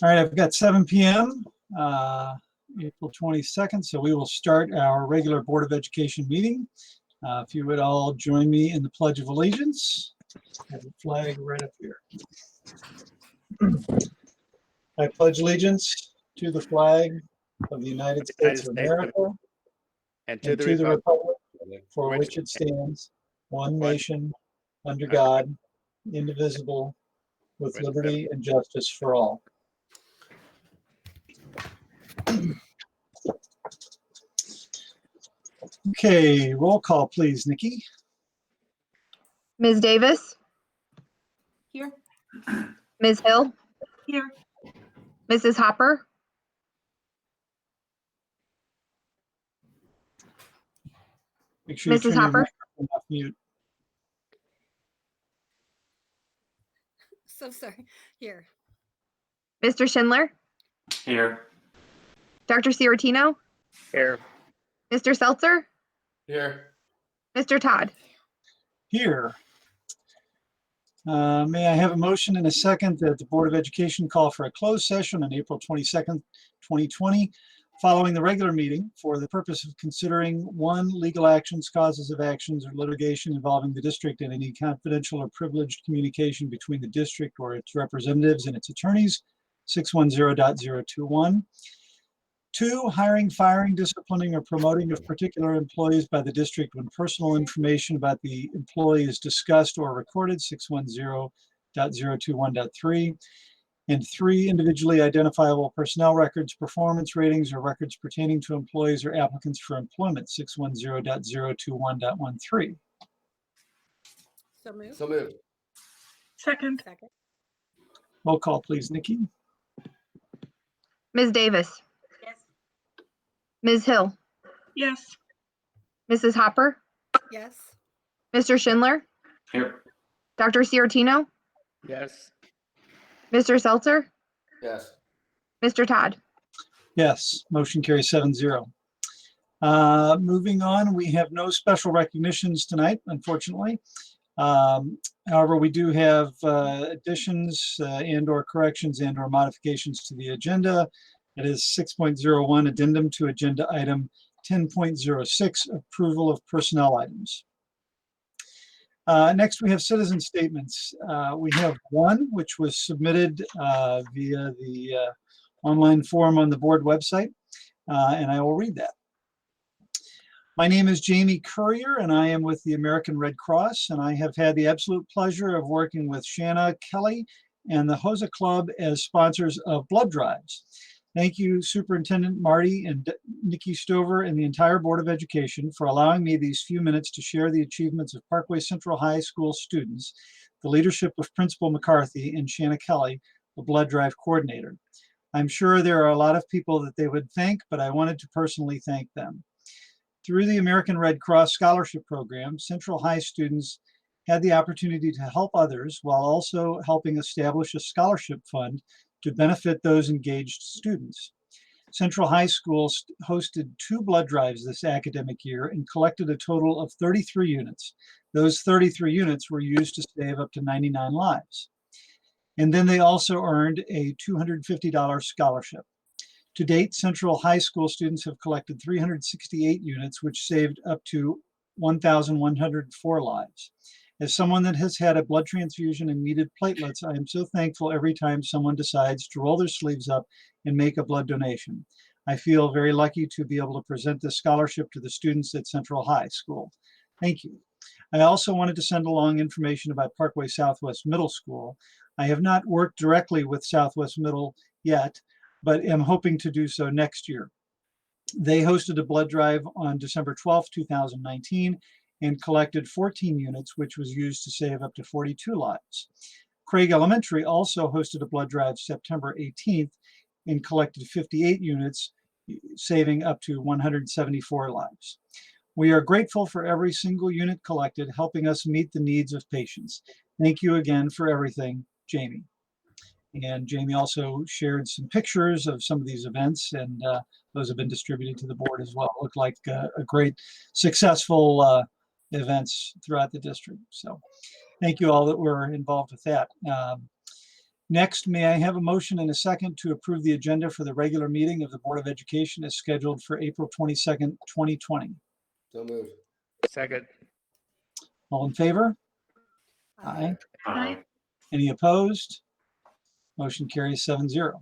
All right, I've got 7 p.m. April 22nd, so we will start our regular Board of Education meeting. If you would all join me in the Pledge of Allegiance. I have the flag right up here. I pledge allegiance to the flag of the United States of America and to the republic for which it stands, one nation, under God, indivisible, with liberty and justice for all. Okay, roll call, please, Nikki. Ms. Davis? Here. Ms. Hill? Here. Mrs. Hopper? Make sure you Mrs. turn your Hopper? microphone off mute. So sorry. Here. Mr. Schindler? Here. Dr. Ciartino? Here. Mr. Seltzer? Here. Mr. Todd? Here. May I have a motion and a second that the Board of Education call for a closed session on April 22nd, 2020, following the regular meeting for the purpose of considering 1, legal actions, causes of actions, or litigation involving the district and any confidential or privileged communication between the district or its representatives and its attorneys, 610.021. 2, hiring, firing, disciplining, or promoting of particular employees by the district when personal information about the employee is discussed or recorded, 610.021.3. And 3, individually identifiable personnel records, performance ratings, or records pertaining to employees or applicants for employment, 610.021.13. So moved. So moved. Second. Roll call, please, Nikki. Ms. Davis? Yes. Ms. Hill? Yes. Mrs. Hopper? Yes. Mr. Schindler? Here. Dr. Ciartino? Yes. Mr. Seltzer? Yes. Mr. Todd? Yes, motion carries 7-0. Moving on, we have no special recognitions tonight, unfortunately. However, we do have additions and or corrections and or modifications to the agenda. It is 6.01 addendum to agenda item 10.06 approval of personnel items. Next, we have citizen statements. We have one which was submitted via the online form on the board website, and I will read that. My name is Jamie Currier, and I am with the American Red Cross, and I have had the absolute pleasure of working with Shanna Kelly and the HOSA Club as sponsors of blood drives. Thank you, Superintendent Marty and Nikki Stover and the entire Board of Education for allowing me these few minutes to share the achievements of Parkway Central High School students, the leadership of Principal McCarthy and Shanna Kelly, the blood drive coordinator. I'm sure there are a lot of people that they would thank, but I wanted to personally thank them. Through the American Red Cross Scholarship Program, Central High students had the opportunity to help others while also helping establish a scholarship fund to benefit those engaged students. Central High School hosted 2 blood drives this academic year and collected a total of 33 units. Those 33 units were used to save up to 99 lives. And then they also earned a $250 scholarship. To date, Central High School students have collected 368 units, which saved up to 1,104 lives. As someone that has had a blood transfusion and needed platelets, I am so thankful every time someone decides to roll their sleeves up and make a blood donation. I feel very lucky to be able to present this scholarship to the students at Central High School. Thank you. I also wanted to send along information about Parkway Southwest Middle School. I have not worked directly with Southwest Middle yet, but am hoping to do so next year. They hosted a blood drive on December 12th, 2019, and collected 14 units, which was used to save up to 42 lives. Craig Elementary also hosted a blood drive September 18th and collected 58 units, saving up to 174 lives. We are grateful for every single unit collected, helping us meet the needs of patients. Thank you again for everything, Jamie. And Jamie also shared some pictures of some of these events, and those have been distributed to the board as well. Looked like a great, successful events throughout the district. So thank you all that were involved with that. Next, may I have a motion and a second to approve the agenda for the regular meeting of the Board of Education as scheduled for April 22nd, 2020? So moved. Second. All in favor? Aye. Aye. Any opposed? Motion carries 7-0.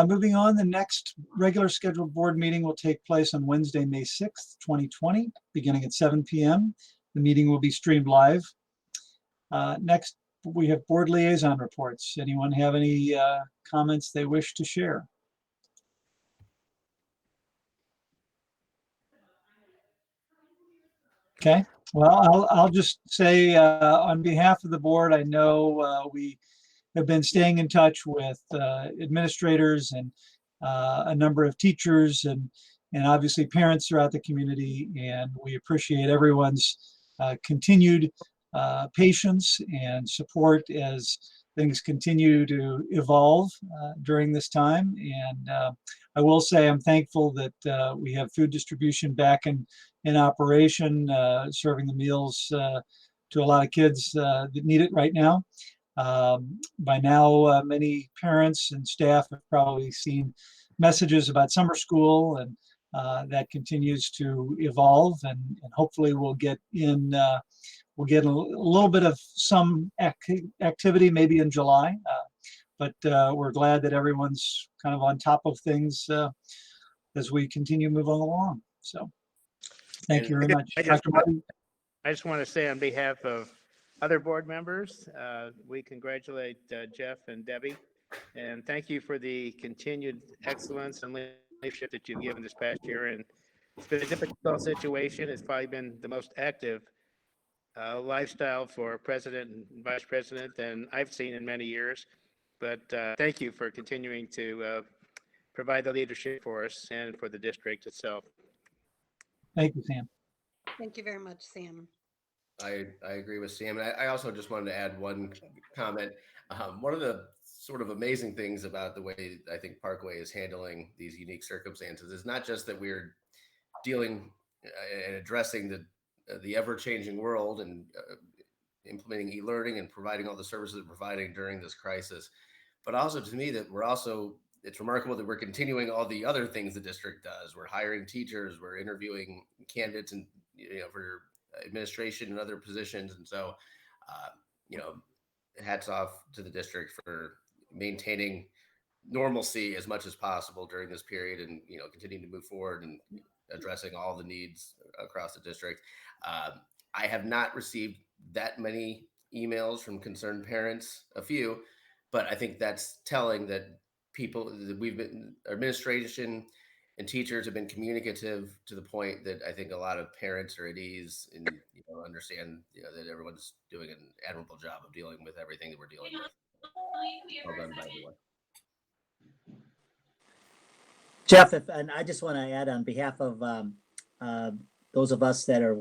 Moving on, the next regular scheduled board meeting will take place on Wednesday, May 6th, 2020, beginning at 7 p.m. The meeting will be streamed live. Next, we have board liaison reports. Anyone have any comments they wish to share? Okay, well, I'll just say on behalf of the board, I know we have been staying in touch with administrators and a number of teachers and obviously parents throughout the community. And we appreciate everyone's continued patience and support as things continue to evolve during this time. And I will say I'm thankful that we have food distribution back in operation, serving the meals to a lot of kids that need it right now. By now, many parents and staff have probably seen messages about summer school, and that continues to evolve, and hopefully we'll get a little bit of some activity maybe in July, but we're glad that everyone's kind of on top of things as we continue moving along. So thank you very much. I just want to say on behalf of other board members, we congratulate Jeff and Debbie, and thank you for the continued excellence and leadership that you've given this past year. And it's been a difficult situation. It's probably been the most active lifestyle for president and vice president than I've seen in many years. But thank you for continuing to provide the leadership for us and for the district itself. Thank you, Sam. Thank you very much, Sam. I agree with Sam. And I also just wanted to add one comment. One of the sort of amazing things about the way I think Parkway is handling these unique circumstances is not just that we're dealing and addressing the ever-changing world and implementing e-learning and providing all the services we're providing during this crisis, but also to me that it's remarkable that we're continuing all the other things the district does. We're hiring teachers, we're interviewing candidates and for administration and other positions. And so, hats off to the district for maintaining normalcy as much as possible during this period and, continuing to move forward and addressing all the needs across the district. I have not received that many emails from concerned parents, a few, but I think that's telling that administration and teachers have been communicative to the point that I think a lot of parents are at ease and understand that everyone's doing an admirable job of dealing with everything that we're dealing with. Well done by everyone. Jeff, and I just want to add on behalf of those of us that are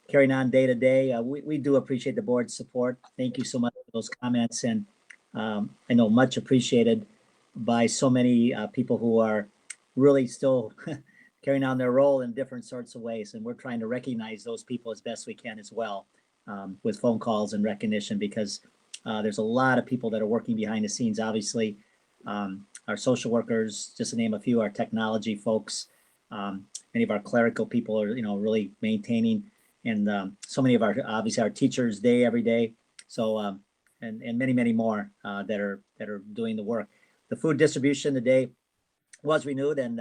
carrying on day to day, we do appreciate the board's support. Thank you so much for those comments, and I know much appreciated by so many people who are really still carrying on their role in different sorts of ways. And we're trying to recognize those people as best we can as well, with phone calls and recognition, because there's a lot of people that are working behind the scenes. Obviously, our social workers, just to name a few, our technology folks, many of our clerical people are, really maintaining, and so many of our teachers every day. So, and many, many more that are doing the work. The food distribution today was renewed, and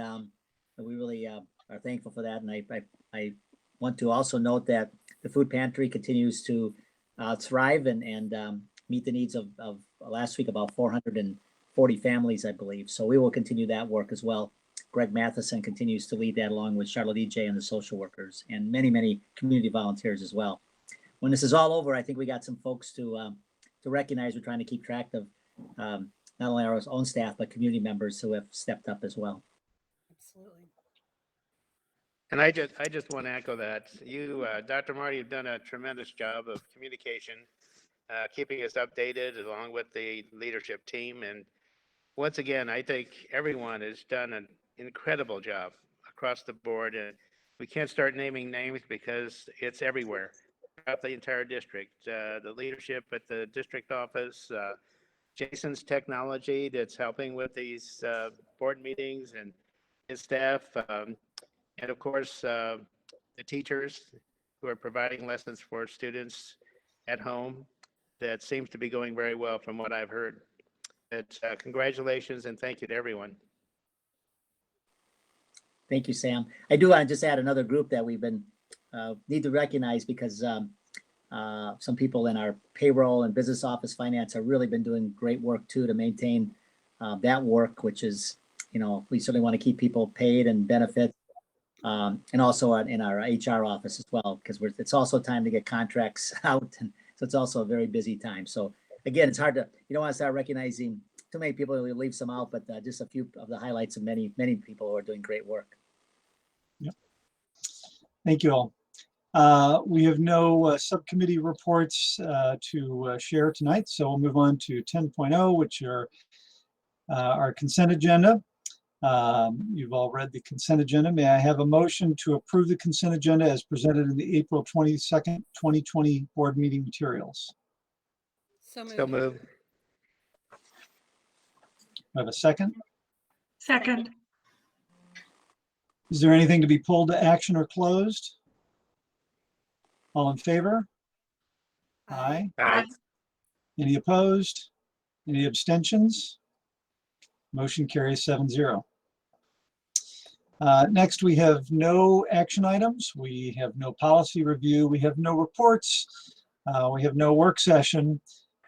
we really are thankful for that. And I want to also note that the food pantry continues to thrive and meet the needs of last week about 400 40 families, I believe. So we will continue that work as well. Greg Matheson continues to lead that along with Charlotte EJ and the social workers and many, many community volunteers as well. When this is all over, I think we got some folks to recognize. We're trying to keep track of not only our own staff, but community members who have stepped up as well. Absolutely. And I just want to echo that. You, Dr. Marty, have done a tremendous job of communication, keeping us updated along with the leadership team. And once again, I think everyone has done an incredible job across the board. And we can't start naming names because it's everywhere throughout the entire district. The leadership at the district office, Jason's technology that's helping with these board meetings and his staff. And of course, the teachers who are providing lessons for students at home. That seems to be going very well from what I've heard. It's, congratulations and thank you to everyone. Thank you, Sam. I do want to just add another group that we've been need to recognize because some people in our payroll and business office finance have really been doing great work too to maintain that work, which is, you know, we certainly want to keep people paid and benefits. And also in our HR office as well, because it's also time to get contracts out. And so it's also a very busy time. So again, it's hard to, you don't want to start recognizing too many people, we leave some out, but just a few of the highlights of many, many people who are doing great work. Yep. Thank you all. We have no subcommittee reports to share tonight, so we'll move on to 10.0, which are our consent agenda. You've all read the consent agenda. May I have a motion to approve the consent agenda as presented in the April 22nd, 2020 board meeting materials? So moved. So moved. I have a second. Second. Is there anything to be pulled to action or closed? All in favor? Aye. Aye. Any opposed? Any abstentions? Motion carries 7-0. Next, we have no action items. We have no policy review. We have no reports. We have no work session.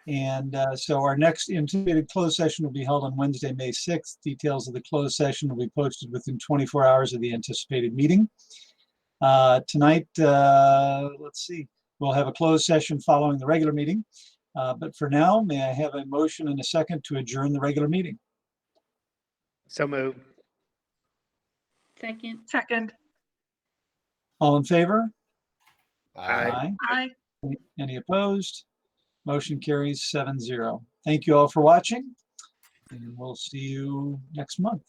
And so our next anticipated closed session will be held on Wednesday, May 6th. Details of the closed session will be posted within 24 hours of the anticipated meeting. Tonight, let's see, we'll have a closed session following the regular meeting. But for now, may I have a motion and a second to adjourn the regular meeting? So moved. Second. Second. All in favor? Aye. Aye. Any opposed? Motion carries 7-0. Thank you all for watching, and we'll see you next month.